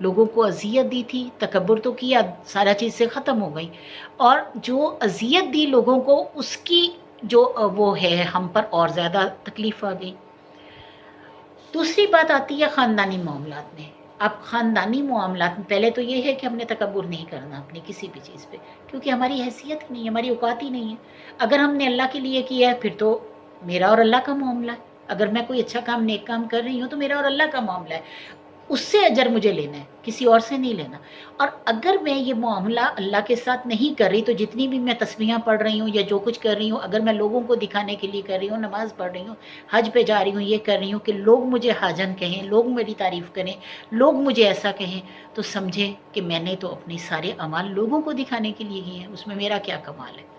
لوگوں کو اذیت دی تھی، تکبر تو کیا، سارا چیز سے ختم ہو گئی، اور جو اذیت دی لوگوں کو اس کی جو وہ ہے ہم پر اور زیادہ تکلیف آ گئی۔ دوسری بات آتی ہے خاندانی معاملات میں۔ اب خاندانی معاملات میں پہلے تو یہ ہے کہ ہم نے تکبر نہیں کرنا اپنی کسی بھی چیز پہ، کیونکہ ہماری حیثیت ہی نہیں ہے، ہماری اوقات ہی نہیں ہے۔ اگر ہم نے اللہ کے لیے کیا ہے پھر تو میرا اور اللہ کا معاملہ ہے، اگر میں کوئی اچھا کام نیک کام کر رہی ہوں تو میرا اور اللہ کا معاملہ ہے، اس سے اجر مجھے لینا ہے، کسی اور سے نہیں لینا۔ اور اگر میں یہ معاملہ اللہ کے ساتھ نہیں کر رہی تو جتنی بھی میں تسبیحاں پڑھ رہی ہوں یا جو کچھ کر رہی ہوں، اگر میں لوگوں کو دکھانے کے لیے کر رہی ہوں، نماز پڑھ رہی ہوں، حج پہ جا رہی ہوں، یہ کر رہی ہوں کہ لوگ مجھے حاجن کہیں، لوگ میری تعریف کریں، لوگ مجھے ایسا کہیں، تو سمجھیں کہ میں نے تو اپنے سارے اعمال لوگوں کو دکھانے کے لیے کیے ہیں، اس میں میرا کیا کمال ہے؟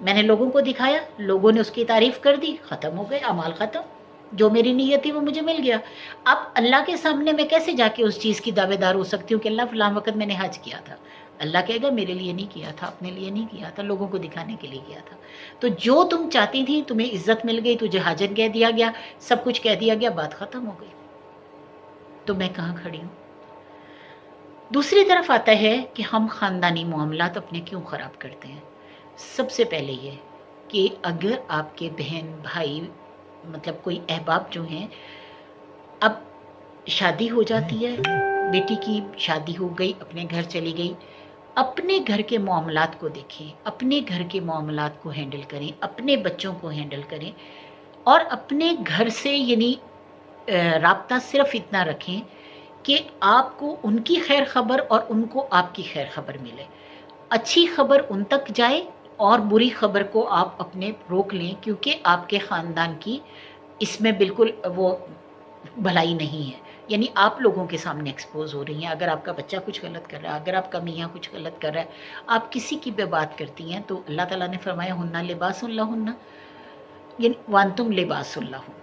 میں نے لوگوں کو دکھایا، لوگوں نے اس کی تعریف کر دی، ختم ہو گئے، اعمال ختم، جو میری نیت تھی وہ مجھے مل گیا۔ اب اللہ کے سامنے میں کیسے جا کے اس چیز کی دعوے دار ہو سکتی ہوں کہ اللہ فلاں وقت میں نے حج کیا تھا؟ اللہ کہے گا میرے لیے نہیں کیا تھا، اپنے لیے نہیں کیا تھا، لوگوں کو دکھانے کے لیے کیا تھا۔ تو جو تم چاہتی تھی، تمہیں عزت مل گئی، تجھے حاجن کہہ دیا گیا، سب کچھ کہہ دیا گیا، بات ختم ہو گئی، تو میں کہاں کھڑی ہوں؟ دوسری طرف آتا ہے کہ ہم خاندانی معاملات اپنے کیوں خراب کرتے ہیں۔ سب سے پہلے یہ کہ اگر آپ کے بہن بھائی مطلب کوئی احباب جو ہیں، اب شادی ہو جاتی ہے، بیٹی کی شادی ہو گئی، اپنے گھر چلی گئی، اپنے گھر کے معاملات کو دیکھیں، اپنے گھر کے معاملات کو ہینڈل کریں، اپنے بچوں کو ہینڈل کریں، اور اپنے گھر سے یعنی رابطہ صرف اتنا رکھیں کہ آپ کو ان کی خیر خبر اور ان کو آپ کی خیر خبر ملے، اچھی خبر ان تک جائے اور بری خبر کو آپ اپنے روک لیں، کیونکہ آپ کے خاندان کی اس میں بالکل وہ بھلائی نہیں ہے، یعنی آپ لوگوں کے سامنے ایکسپوز ہو رہی ہیں۔ اگر آپ کا بچہ کچھ غلط کر رہا ہے، اگر آپ کا میاں کچھ غلط کر رہا ہے، آپ کسی کی بھی بات کرتی ہیں تو اللہ تعالیٰ نے فرمایا ہننا لباس لہن، یعنی وانتم لباس لہن،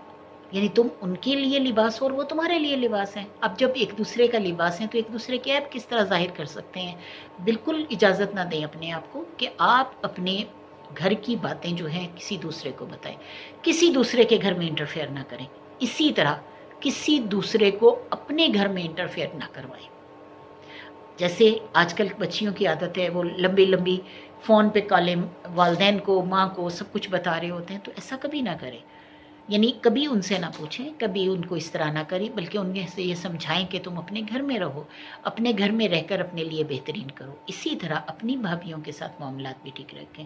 یعنی تم ان کے لیے لباس ہو اور وہ تمہارے لیے لباس ہیں۔ اب جب ایک دوسرے کا لباس ہے تو ایک دوسرے کے عیب کس طرح ظاہر کر سکتے ہیں؟ بالکل اجازت نہ دیں اپنے آپ کو کہ آپ اپنے گھر کی باتیں جو ہیں کسی دوسرے کو بتائیں، کسی دوسرے کے گھر میں انٹرفیئر نہ کریں، اسی طرح کسی دوسرے کو اپنے گھر میں انٹرفیئر نہ کروائیں۔ جیسے آج کل بچیوں کی عادت ہے، وہ لمبی لمبی فون پہ کالیں والدین کو، ماں کو سب کچھ بتا رہے ہوتے ہیں، تو ایسا کبھی نہ کریں، یعنی کبھی ان سے نہ پوچھیں، کبھی ان کو اس طرح نہ کریں، بلکہ ان سے یہ سمجھائیں کہ تم اپنے گھر میں رہو، اپنے گھر میں رہ کر اپنے لیے بہترین کرو۔ اسی طرح اپنی بھابھیوں کے ساتھ معاملات بھی ٹھیک رکھیں۔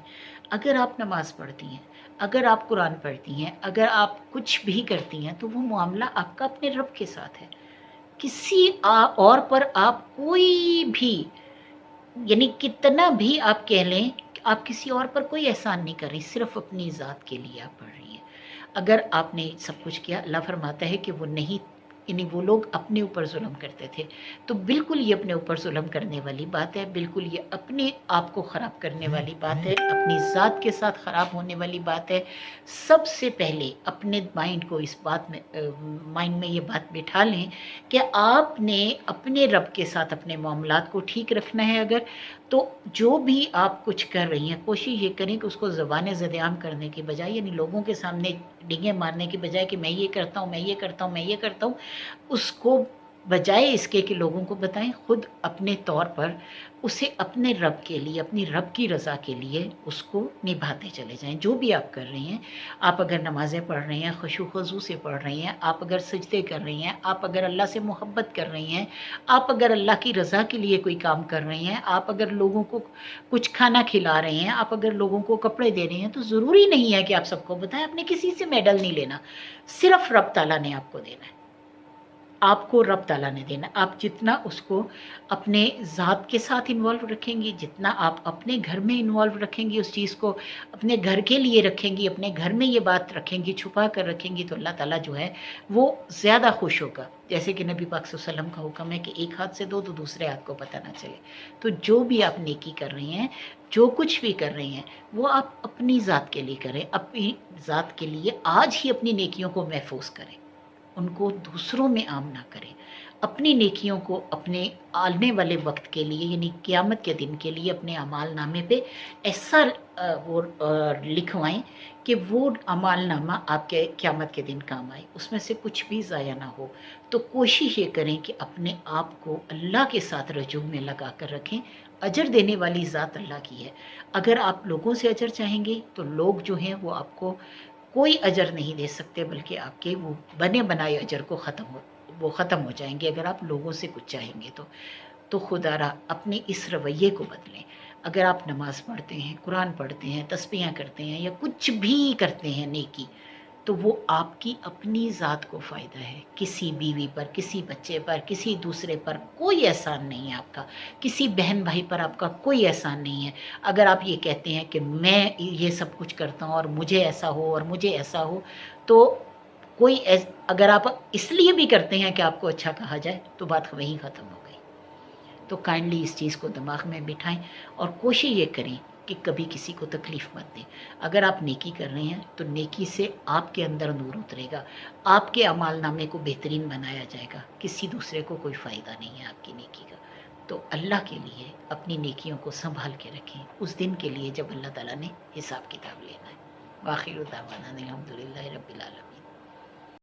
اگر آپ نماز پڑھتی ہیں، اگر آپ قرآن پڑھتی ہیں، اگر آپ کچھ بھی کرتی ہیں، تو وہ معاملہ آپ کا اپنے رب کے ساتھ ہے، کسی اور پر آپ کوئی بھی یعنی کتنا بھی آپ کہہ لیں، آپ کسی اور پر کوئی احسان نہیں کر رہی، صرف اپنی ذات کے لیے آپ پڑھ رہی ہیں۔ اگر آپ نے سب کچھ کیا، اللہ فرماتا ہے کہ وہ نہیں، یعنی وہ لوگ اپنے اوپر ظلم کرتے تھے، تو بالکل یہ اپنے اوپر ظلم کرنے والی بات ہے، بالکل یہ اپنے آپ کو خراب کرنے والی بات ہے، اپنی ذات کے ساتھ خراب ہونے والی بات ہے۔ سب سے پہلے اپنے مائنڈ کو اس بات میں مائنڈ میں یہ بات بٹھا لیں کہ آپ نے اپنے رب کے ساتھ اپنے معاملات کو ٹھیک رکھنا ہے، اگر تو جو بھی آپ کچھ کر رہی ہیں کوشش یہ کریں کہ اس کو زبان ذی عام کرنے کے بجائے، یعنی لوگوں کے سامنے ڈنگے مارنے کے بجائے کہ میں یہ کرتا ہوں، میں یہ کرتا ہوں، میں یہ کرتا ہوں، اس کو بجائے اس کے کہ لوگوں کو بتائیں، خود اپنے طور پر اسے اپنے رب کے لیے، اپنی رب کی رضا کے لیے اس کو نبھاتے چلے جائیں۔ جو بھی آپ کر رہی ہیں، آپ اگر نمازیں پڑھ رہی ہیں، خشوع و خضوع سے پڑھ رہی ہیں، آپ اگر سجدے کر رہی ہیں، آپ اگر اللہ سے محبت کر رہی ہیں، آپ اگر اللہ کی رضا کے لیے کوئی کام کر رہی ہیں، آپ اگر لوگوں کو کچھ کھانا کھلا رہے ہیں، آپ اگر لوگوں کو کپڑے دے رہے ہیں، تو ضروری نہیں ہے کہ آپ سب کو بتائیں، آپ نے کسی سے میڈل نہیں لینا، صرف رب تعالیٰ نے آپ کو دینا ہے، آپ کو رب تعالیٰ نے دینا۔ آپ جتنا اس کو اپنے ذات کے ساتھ انوالو رکھیں گی، جتنا آپ اپنے گھر میں انوالو رکھیں گی، اس چیز کو اپنے گھر کے لیے رکھیں گی، اپنے گھر میں یہ بات رکھیں گی، چھپا کر رکھیں گی، تو اللہ تعالیٰ جو ہے وہ زیادہ خوش ہوگا۔ جیسے کہ نبی پاک صلی اللہ علیہ وسلم کا حکم ہے کہ ایک ہاتھ سے دو تو دوسرے ہاتھ کو پتہ نہ چلے۔ تو جو بھی آپ نیکی کر رہی ہیں، جو کچھ بھی کر رہی ہیں، وہ آپ اپنی ذات کے لیے کریں، اپنی ذات کے لیے آج ہی اپنی نیکیوں کو محفوظ کریں، ان کو دوسروں میں عام نہ کریں۔ اپنی نیکیوں کو اپنے آنے والے وقت کے لیے یعنی قیامت کے دن کے لیے اپنے اعمال نامے پہ ایسا وہ لکھوائیں کہ وہ اعمال نامہ آپ کے قیامت کے دن کام آئے، اس میں سے کچھ بھی ضائع نہ ہو۔ تو کوشش یہ کریں کہ اپنے آپ کو اللہ کے ساتھ رجوع میں لگا کر رکھیں۔ اجر دینے والی ذات اللہ کی ہے۔ اگر آپ لوگوں سے اجر چاہیں گے تو لوگ جو ہیں وہ آپ کو کوئی اجر نہیں دے سکتے، بلکہ آپ کے وہ بنے بنائے اجر کو ختم ہو جائیں گے اگر آپ لوگوں سے کچھ چاہیں گے تو خدا را اپنے اس رویے کو بدلیں۔ اگر آپ نماز پڑھتے ہیں، قرآن پڑھتے ہیں، تسبیحاں کرتے ہیں یا کچھ بھی کرتے ہیں نیکی، تو وہ آپ کی اپنی ذات کو فائدہ ہے۔ کسی بیوی پر، کسی بچے پر، کسی دوسرے پر کوئی احسان نہیں ہے آپ کا، کسی بہن بھائی پر آپ کا کوئی احسان نہیں ہے۔ اگر آپ یہ کہتے ہیں کہ میں یہ سب کچھ کرتا ہوں اور مجھے ایسا ہو اور مجھے ایسا ہو، تو اگر آپ اس لیے بھی کرتے ہیں کہ آپ کو اچھا کہا جائے تو بات وہیں ختم ہو گئی۔ تو کائنڈلی اس چیز کو دماغ میں بٹھائیں اور کوشش یہ کریں کہ کبھی کسی کو تکلیف مت دیں۔ اگر آپ نیکی کر رہے ہیں تو نیکی سے آپ کے اندر نور اترے گا، آپ کے اعمال نامے کو بہترین بنایا جائے گا، کسی دوسرے کو کوئی فائدہ نہیں ہے آپ کی نیکی کا۔ تو اللہ کے لیے اپنی نیکیوں کو سنبھال کے رکھیں اس دن کے لیے جب اللہ تعالیٰ نے حساب کتاب لینا ہے۔ وآخر دعوانا الحمدللہ رب العالمین۔